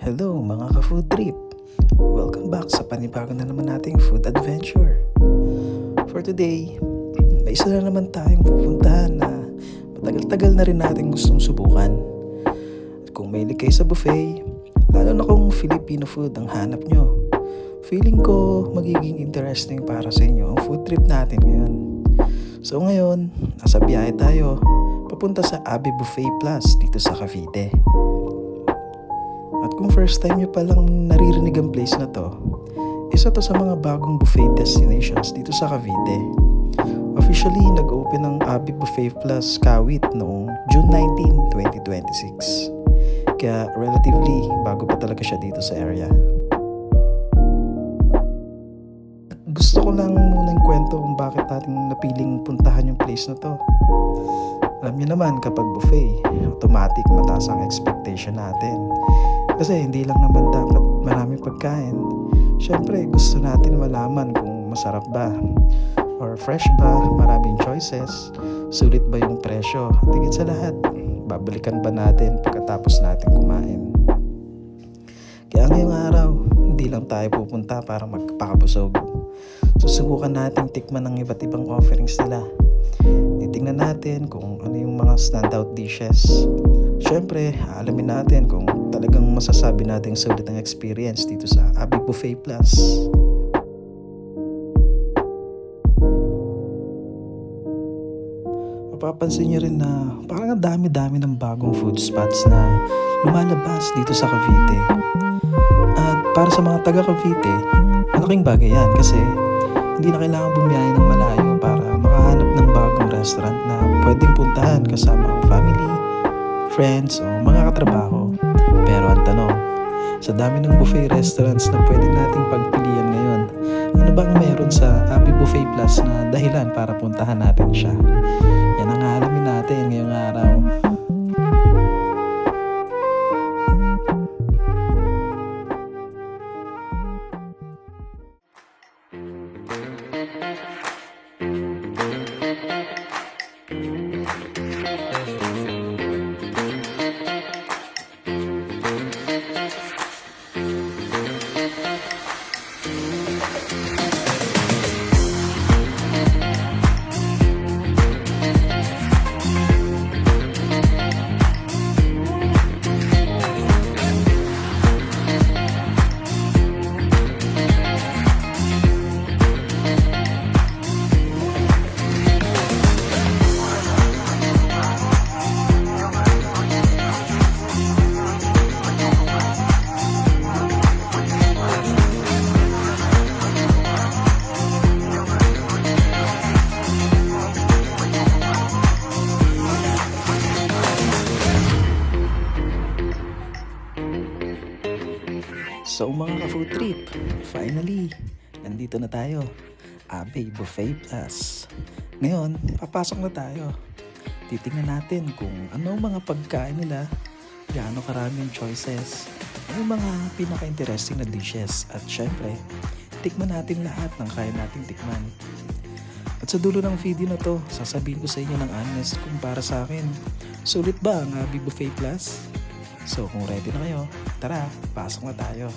Hello mga ka-food trip! Welcome back sa panibago na naman nating food adventure. For today, may isa na naman tayong pupuntahan na matagal-tagal na rin natin gustong subukan. At kung mahilig kayo sa buffet, lalo na kung Filipino food ang hanap nyo, feeling ko magiging interesting para sa inyo ang food trip natin ngayon. So ngayon, nasa biyahe tayo papunta sa Abi Buffet Plus dito sa Cavite. At kung first time nyo palang naririnig ang place na to, isa to sa mga bagong buffet destinations dito sa Cavite. Officially, nag-open ang Abi Buffet Plus Kawit noong June 19, 2026. Kaya relatively bago pa talaga siya dito sa area. Gusto ko lang muna kwento kung bakit natin napiling puntahan yung place na to. Alam niyo naman kapag buffet, automatic mataas ang expectation natin. Kasi hindi lang naman dapat maraming pagkain. Siyempre gusto natin malaman kung masarap ba or fresh ba, maraming choices, sulit ba yung presyo, at higit sa lahat, babalikan ba natin pagkatapos natin kumain. Kaya ngayong araw, hindi lang tayo pupunta para magpakabusog. Susubukan natin tikman ng iba't ibang offerings nila. Titingnan natin kung ano yung mga standout dishes. Siyempre, alamin natin kung talagang masasabi natin sulit ang experience dito sa Abi Buffet Plus. Mapapansin niyo rin na parang ang dami-dami ng bagong food spots na lumalabas dito sa Cavite. At para sa mga taga Cavite, malaking bagay yan kasi hindi na kailangan bumiyahe ng malayo para makahanap ng bagong restaurant na pwedeng puntahan kasama ang family, friends o mga katrabaho. Pero ang tanong, sa dami ng buffet restaurants na pwede nating pagpilian ngayon, ano bang meron sa Abi Buffet Plus na dahilan para puntahan natin siya? Yan ang alamin natin ngayong araw. So mga ka-food trip, finally, nandito na tayo. Abi Buffet Plus. Ngayon, papasok na tayo. Titingnan natin kung ano mga pagkain nila, gaano karaming choices, ano mga pinaka-interesting na dishes, at syempre, tikman natin lahat ng kaya nating tikman. At sa dulo ng video na to, sasabihin ko sa inyo ng honest kung para sa akin, sulit ba ang Abi Buffet Plus? So kung ready na kayo, tara, pasok na tayo.